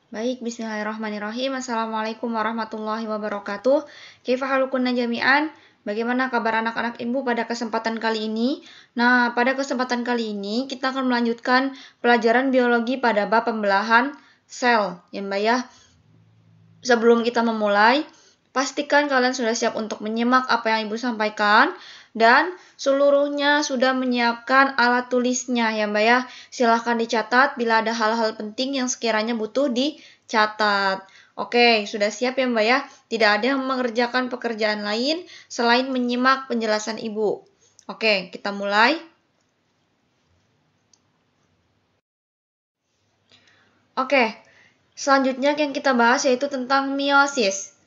Baik, bismillahirrahmanirrahim. Assalamualaikum warahmatullahi wabarakatuh. Kaifa halukunna jami'an? Bagaimana kabar anak-anak ibu pada kesempatan kali ini? Nah, pada kesempatan kali ini kita akan melanjutkan pelajaran biologi pada bab pembelahan sel. Ya Mbak ya. Sebelum kita memulai, pastikan kalian sudah siap untuk menyimak apa yang Ibu sampaikan dan seluruhnya sudah menyiapkan alat tulisnya ya Mbak ya. Silahkan dicatat bila ada hal-hal penting yang sekiranya butuh dicatat. Oke, sudah siap ya Mbak ya? Tidak ada yang mengerjakan pekerjaan lain selain menyimak penjelasan Ibu. Oke, kita mulai. Oke, selanjutnya yang kita bahas yaitu tentang meiosis.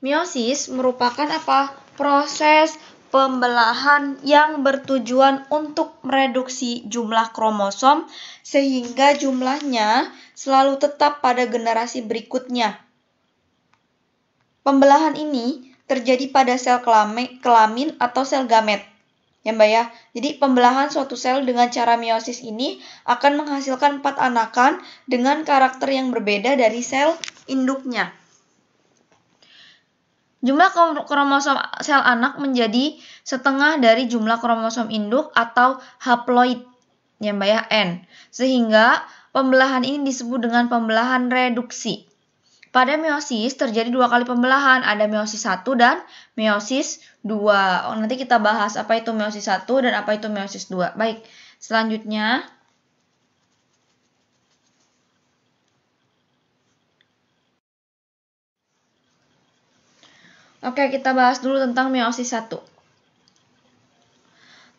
Meiosis merupakan apa? Proses pembelahan yang bertujuan untuk mereduksi jumlah kromosom sehingga jumlahnya selalu tetap pada generasi berikutnya. Pembelahan ini terjadi pada sel kelamin atau sel gamet. Ya Mbak ya, jadi pembelahan suatu sel dengan cara meiosis ini akan menghasilkan 4 anakan dengan karakter yang berbeda dari sel induknya. Jumlah kromosom sel anak menjadi setengah dari jumlah kromosom induk atau haploid, ya Mbak ya, N. Sehingga pembelahan ini disebut dengan pembelahan reduksi. Pada meiosis terjadi 2 kali pembelahan, ada meiosis 1 dan meiosis 2. Nanti kita bahas apa itu meiosis 1 dan apa itu meiosis 2. Baik, selanjutnya. Oke, kita bahas dulu tentang meiosis 1.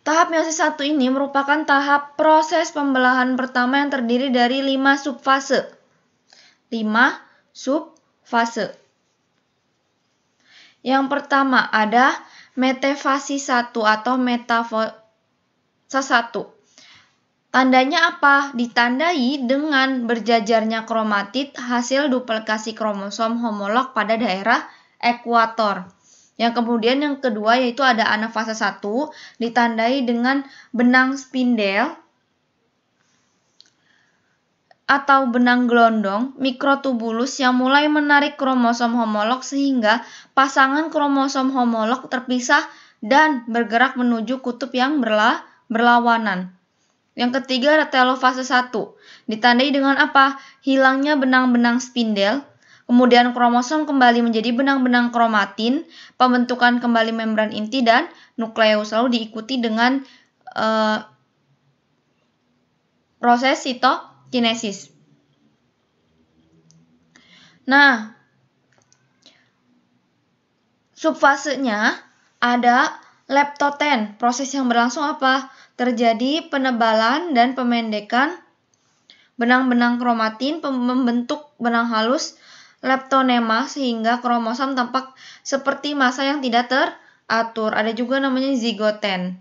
Tahap meiosis 1 ini merupakan tahap proses pembelahan pertama yang terdiri dari 5 subfase. 5 subfase. Yang pertama ada metafase 1 atau metafase 1. Tandanya apa? Ditandai dengan berjajarnya kromatid hasil duplikasi kromosom homolog pada daerah ekuator. Yang kemudian yang kedua yaitu ada anafase 1, ditandai dengan benang spindel atau benang gelondong mikrotubulus yang mulai menarik kromosom homolog sehingga pasangan kromosom homolog terpisah dan bergerak menuju kutub yang berlawanan. Yang ketiga ada telofase 1, ditandai dengan apa? Hilangnya benang-benang spindel, kemudian kromosom kembali menjadi benang-benang kromatin, pembentukan kembali membran inti dan nukleus, lalu diikuti dengan proses sitokinesis. Nah, subfasenya ada leptoten. Proses yang berlangsung apa? Terjadi penebalan dan pemendekan benang-benang kromatin membentuk benang halus leptonema sehingga kromosom tampak seperti massa yang tidak teratur. Ada juga namanya zigoten.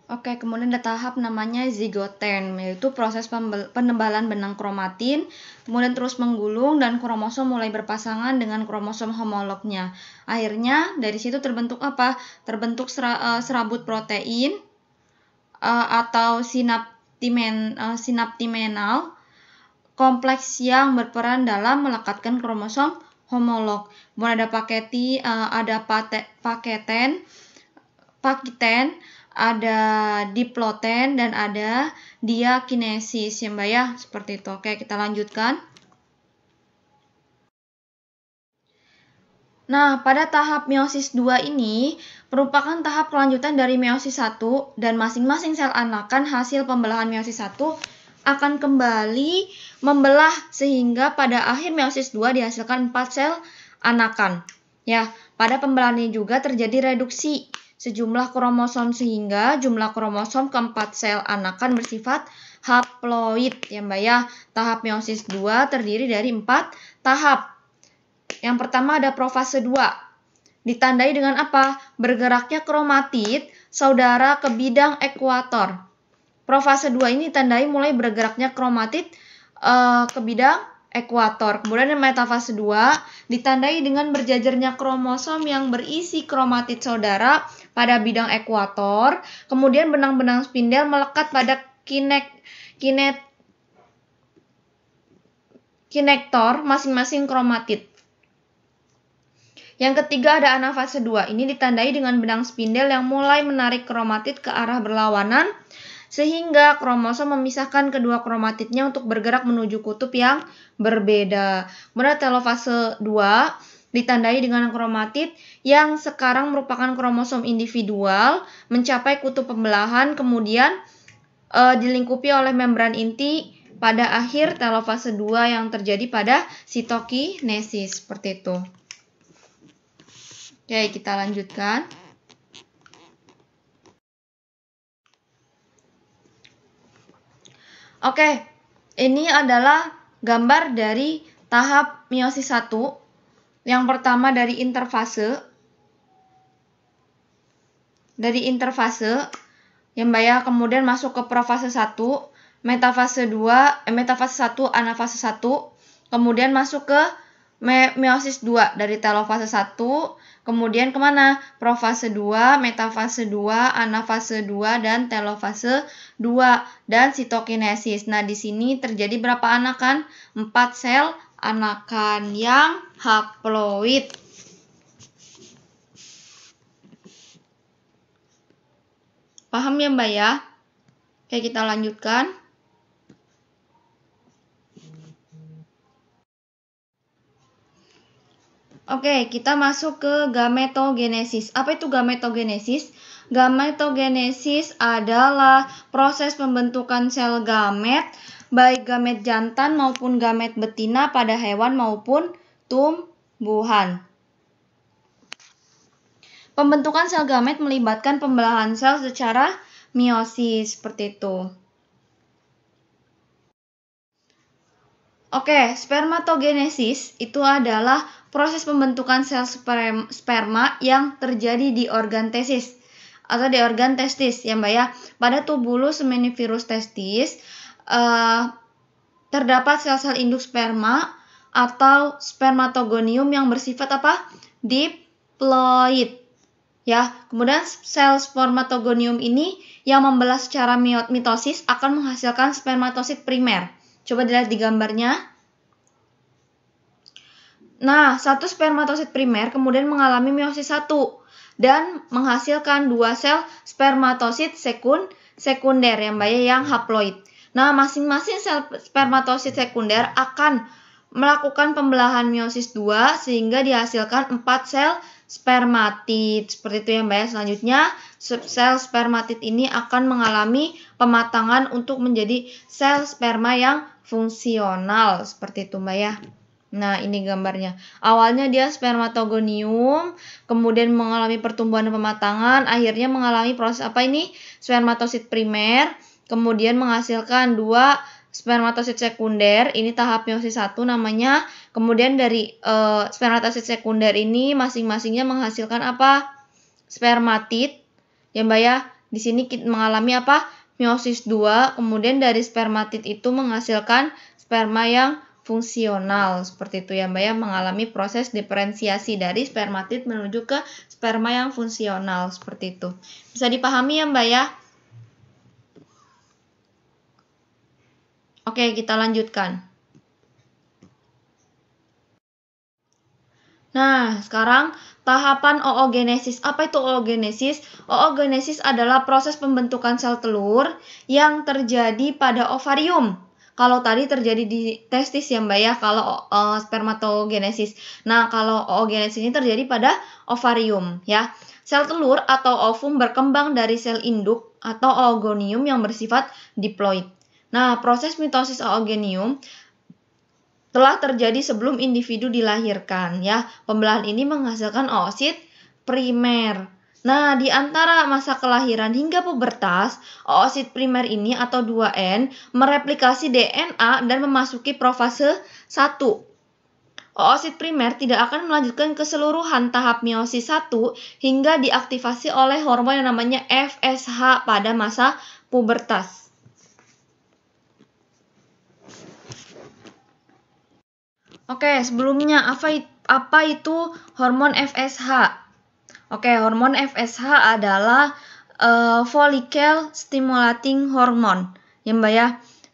Oke, kemudian ada tahap namanya zigoten, yaitu proses penebalan benang kromatin, kemudian terus menggulung dan kromosom mulai berpasangan dengan kromosom homolognya. Akhirnya dari situ terbentuk apa? Terbentuk serabut protein atau sinaptimenal kompleks yang berperan dalam melekatkan kromosom homolog. Kemudian ada pakiten, ada diploten, dan ada diakinesis ya Mbak ya, seperti itu. Oke, kita lanjutkan. Nah, pada tahap meiosis 2 ini merupakan tahap kelanjutan dari meiosis 1 dan masing-masing sel anakan hasil pembelahan meiosis 1 akan kembali membelah sehingga pada akhir meiosis 2 dihasilkan 4 sel anakan. Ya, pada pembelahan ini juga terjadi reduksi sejumlah kromosom sehingga jumlah kromosom keempat sel anakan bersifat haploid ya Mbak ya. Tahap meiosis 2 terdiri dari 4 tahap. Yang pertama ada profase 2. Ditandai dengan apa? Bergeraknya kromatid saudara ke bidang ekuator. Profase 2 ini ditandai mulai bergeraknya kromatid ke bidang ekuator. Kemudian metafase 2 ditandai dengan berjajarnya kromosom yang berisi kromatid saudara pada bidang ekuator. Kemudian benang-benang spindel melekat pada kinektor masing-masing kromatid. Yang ketiga ada anafase 2. Ini ditandai dengan benang spindel yang mulai menarik kromatid ke arah berlawanan sehingga kromosom memisahkan kedua kromatidnya untuk bergerak menuju kutub yang berbeda. Kemudian telofase 2 ditandai dengan kromatid yang sekarang merupakan kromosom individual mencapai kutub pembelahan, kemudian dilingkupi oleh membran inti pada akhir telofase 2 yang terjadi pada sitokinesis, seperti itu. Oke, kita lanjutkan. Oke, ini adalah gambar dari tahap meiosis 1. Yang pertama dari interfase. Ya Mbak ya, kemudian masuk ke profase 1, metafase 1, anafase 1, kemudian masuk ke meiosis 2 dari telofase 1, kemudian kemana? Profase 2, metafase 2, anafase 2, dan telofase 2, dan sitokinesis. Nah, di sini terjadi berapa anakan? 4 sel anakan yang haploid. Paham ya Mbak ya? Oke, kita lanjutkan. Oke, kita masuk ke gametogenesis. Apa itu gametogenesis? Gametogenesis adalah proses pembentukan sel gamet, baik gamet jantan maupun gamet betina pada hewan maupun tumbuhan. Pembentukan sel gamet melibatkan pembelahan sel secara meiosis, seperti itu. Oke, spermatogenesis itu adalah proses pembentukan sel sperma yang terjadi di organ testis atau di organ testis ya Mbak ya. Pada tubulus seminivirus testis terdapat sel-sel induk sperma atau spermatogonium yang bersifat apa? Diploid. Ya, kemudian sel spermatogonium ini yang membelah secara mitosis akan menghasilkan spermatosit primer. Coba dilihat di gambarnya. Nah, satu spermatosit primer kemudian mengalami meiosis 1 dan menghasilkan 2 sel spermatosit sekunder yang Mbak ya, yang haploid. Nah, masing-masing sel spermatosit sekunder akan melakukan pembelahan meiosis 2 sehingga dihasilkan 4 sel spermatid. Seperti itu ya Mbak ya. Selanjutnya, sel spermatid ini akan mengalami pematangan untuk menjadi sel sperma yang fungsional. Seperti itu Mbak ya. Nah, ini gambarnya. Awalnya dia spermatogonium, kemudian mengalami pertumbuhan dan pematangan, akhirnya mengalami proses apa ini? Spermatosit primer, kemudian menghasilkan 2 spermatosit sekunder. Ini tahap meiosis 1 namanya. Kemudian dari spermatosit sekunder ini masing-masingnya menghasilkan apa? Spermatid. Ya Mbak ya. Di sini kita mengalami apa? Meiosis 2. Kemudian dari spermatid itu menghasilkan sperma yang fungsional. Seperti itu ya Mbak ya. Mengalami proses diferensiasi dari spermatid menuju ke sperma yang fungsional. Seperti itu. Bisa dipahami ya Mbak ya? Oke, kita lanjutkan. Nah, sekarang tahapan oogenesis. Apa itu oogenesis? Oogenesis adalah proses pembentukan sel telur yang terjadi pada ovarium. Kalau tadi terjadi di testis ya Mbak ya, kalau spermatogenesis. Nah, kalau oogenesis ini terjadi pada ovarium ya. Sel telur atau ovum berkembang dari sel induk atau oogonium yang bersifat diploid. Nah, proses mitosis oogonium telah terjadi sebelum individu dilahirkan ya. Pembelahan ini menghasilkan oosit primer. Nah, di antara masa kelahiran hingga pubertas, oosit primer ini atau 2N mereplikasi DNA dan memasuki profase 1. Oosit primer tidak akan melanjutkan keseluruhan tahap meiosis 1 hingga diaktifasi oleh hormon yang namanya FSH pada masa pubertas. Oke, sebelumnya apa itu hormon FSH? Oke, hormon FSH adalah follicle stimulating hormone, ya Mbak ya.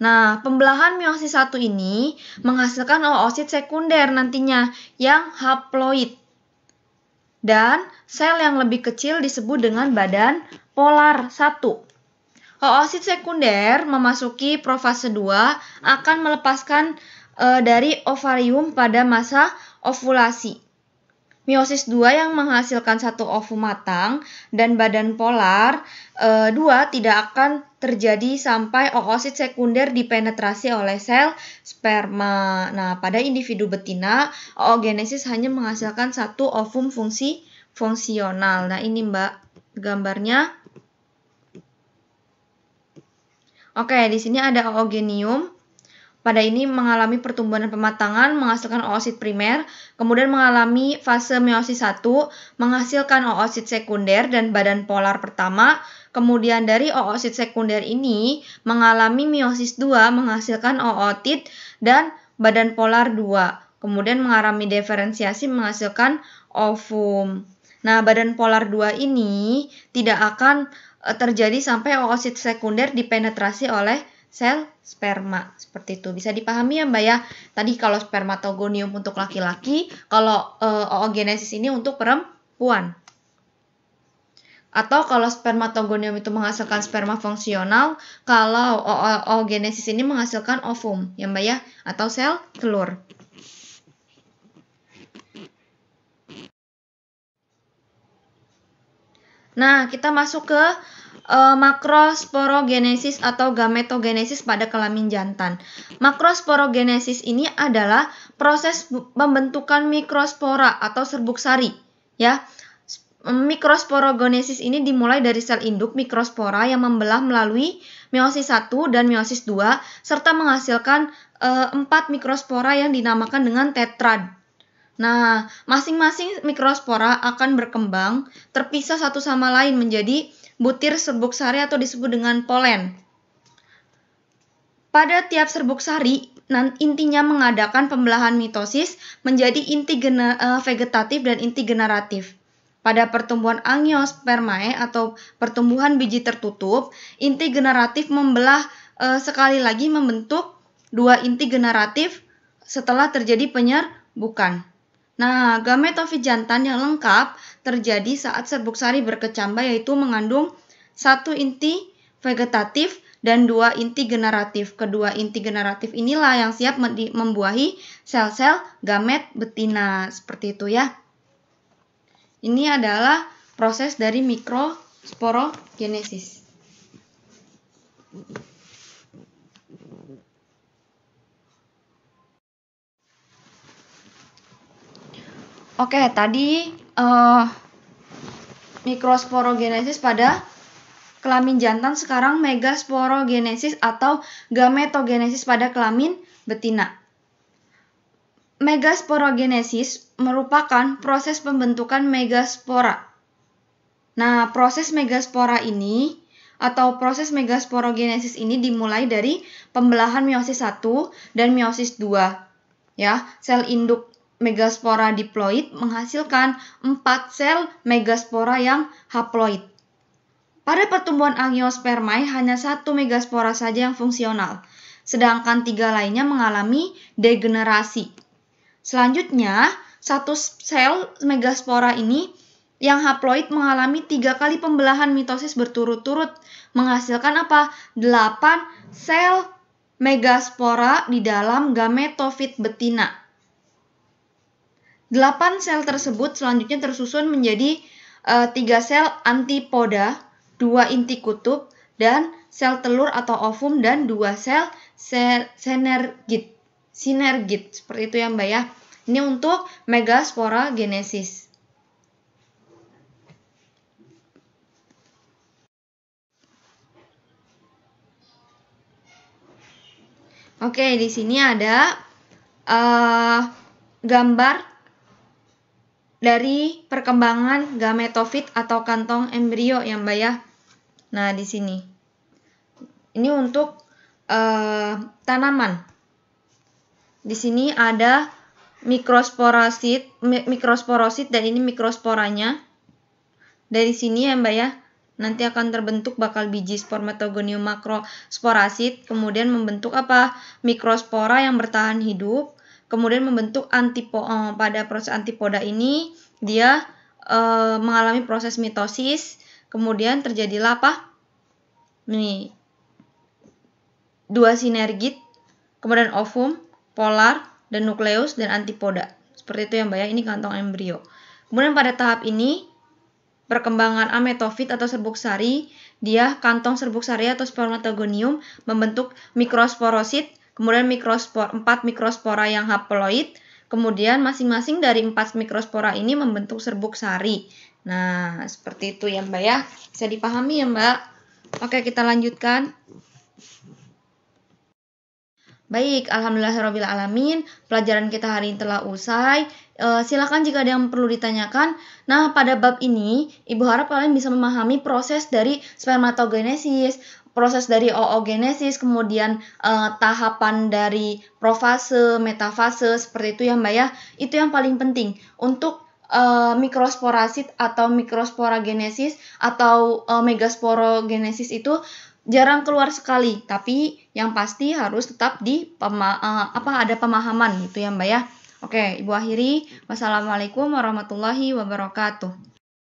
Nah, pembelahan meiosis 1 ini menghasilkan oosit sekunder nantinya yang haploid. Dan sel yang lebih kecil disebut dengan badan polar 1. Oosit sekunder memasuki profase 2 akan melepaskan dari ovarium pada masa ovulasi. Meiosis 2 yang menghasilkan satu ovum matang dan badan polar 2 tidak akan terjadi sampai oosit sekunder dipenetrasi oleh sel sperma. Nah, pada individu betina, oogenesis hanya menghasilkan satu ovum fungsional. Nah, ini Mbak gambarnya. Oke, di sini ada oogenium. Pada ini mengalami pertumbuhan dan pematangan, menghasilkan oosit primer, kemudian mengalami fase meiosis 1, menghasilkan oosit sekunder dan badan polar pertama, kemudian dari oosit sekunder ini mengalami meiosis 2, menghasilkan ootit dan badan polar 2, kemudian mengalami diferensiasi menghasilkan ovum. Nah, badan polar 2 ini tidak akan terjadi sampai oosit sekunder dipenetrasi oleh sel sperma. Seperti itu. Bisa dipahami ya Mbak ya. Tadi kalau spermatogonium untuk laki-laki, kalau oogenesis ini untuk perempuan. Atau kalau spermatogonium itu menghasilkan sperma fungsional, kalau oogenesis ini menghasilkan ovum ya Mbak ya, atau sel telur. Nah, kita masuk ke makrosporogenesis atau gametogenesis pada kelamin jantan. Makrosporogenesis ini adalah proses pembentukan mikrospora atau serbuk sari, ya. Mikrosporogenesis ini dimulai dari sel induk mikrospora yang membelah melalui meiosis 1 dan meiosis 2 serta menghasilkan 4 mikrospora yang dinamakan dengan tetrad. Nah, masing-masing mikrospora akan berkembang terpisah satu sama lain menjadi butir serbuk sari atau disebut dengan polen. Pada tiap serbuk sari, intinya mengadakan pembelahan mitosis menjadi inti vegetatif dan inti generatif. Pada pertumbuhan angiospermae atau pertumbuhan biji tertutup, inti generatif membelah sekali lagi membentuk dua inti generatif setelah terjadi penyerbukan. Nah, gametofit jantan yang lengkap terjadi saat serbuk sari berkecambah, yaitu mengandung satu inti vegetatif dan dua inti generatif. Kedua inti generatif inilah yang siap membuahi sel-sel gamet betina. Seperti itu ya. Ini adalah proses dari mikrosporogenesis. Oke, tadi mikrosporogenesis pada kelamin jantan, sekarang megasporogenesis atau gametogenesis pada kelamin betina. Megasporogenesis merupakan proses pembentukan megaspora. Nah, proses megaspora ini atau proses megasporogenesis ini dimulai dari pembelahan meiosis 1 dan meiosis 2. Ya, sel induk megaspora diploid menghasilkan 4 sel megaspora yang haploid. Pada pertumbuhan angiospermae hanya 1 megaspora saja yang fungsional, sedangkan 3 lainnya mengalami degenerasi. Selanjutnya, 1 sel megaspora ini yang haploid mengalami 3 kali pembelahan mitosis berturut-turut, menghasilkan apa? 8 sel megaspora di dalam gametofit betina. 8 sel tersebut selanjutnya tersusun menjadi 3 sel antipoda, 2 inti kutub, dan sel telur atau ovum, dan 2 sel sinergid. Seperti itu ya Mbak ya. Ini untuk megasporogenesis. Oke, di sini ada gambar dari perkembangan gametofit atau kantong embrio ya Mbak ya. Nah, di sini. Ini untuk tanaman. Di sini ada mikrosporosit dan ini mikrosporanya. Dari sini ya Mbak ya. nanti akan terbentuk bakal biji Spermatogonium macrosporacid, kemudian membentuk apa? Mikrospora yang bertahan hidup, kemudian membentuk pada proses antipoda ini dia mengalami proses mitosis, kemudian terjadilah apa? Ini dua sinergit, kemudian ovum, polar, dan nukleus, dan antipoda. Seperti itu ya Mbak ya, ini kantong embrio. Kemudian pada tahap ini, perkembangan ametofit atau serbuk sari, dia kantong serbuk sari atau spermatogonium membentuk mikrosporosit, kemudian 4 mikrospora yang haploid, kemudian masing-masing dari 4 mikrospora ini membentuk serbuk sari. Nah, seperti itu ya Mbak ya. Bisa dipahami ya Mbak? Oke, kita lanjutkan. Baik, alhamdulillahirrabbilalamin, pelajaran kita hari ini telah usai. Silakan jika ada yang perlu ditanyakan. Nah, pada bab ini, Ibu harap kalian bisa memahami proses dari spermatogenesis, proses dari oogenesis, kemudian tahapan dari profase, metafase, seperti itu ya Mbak ya. Itu yang paling penting untuk mikrosporasit atau mikrosporagenesis atau megasporogenesis itu jarang keluar sekali, tapi yang pasti harus tetap ada pemahaman gitu ya Mbak ya. Oke, Ibu akhiri. Wassalamualaikum warahmatullahi wabarakatuh.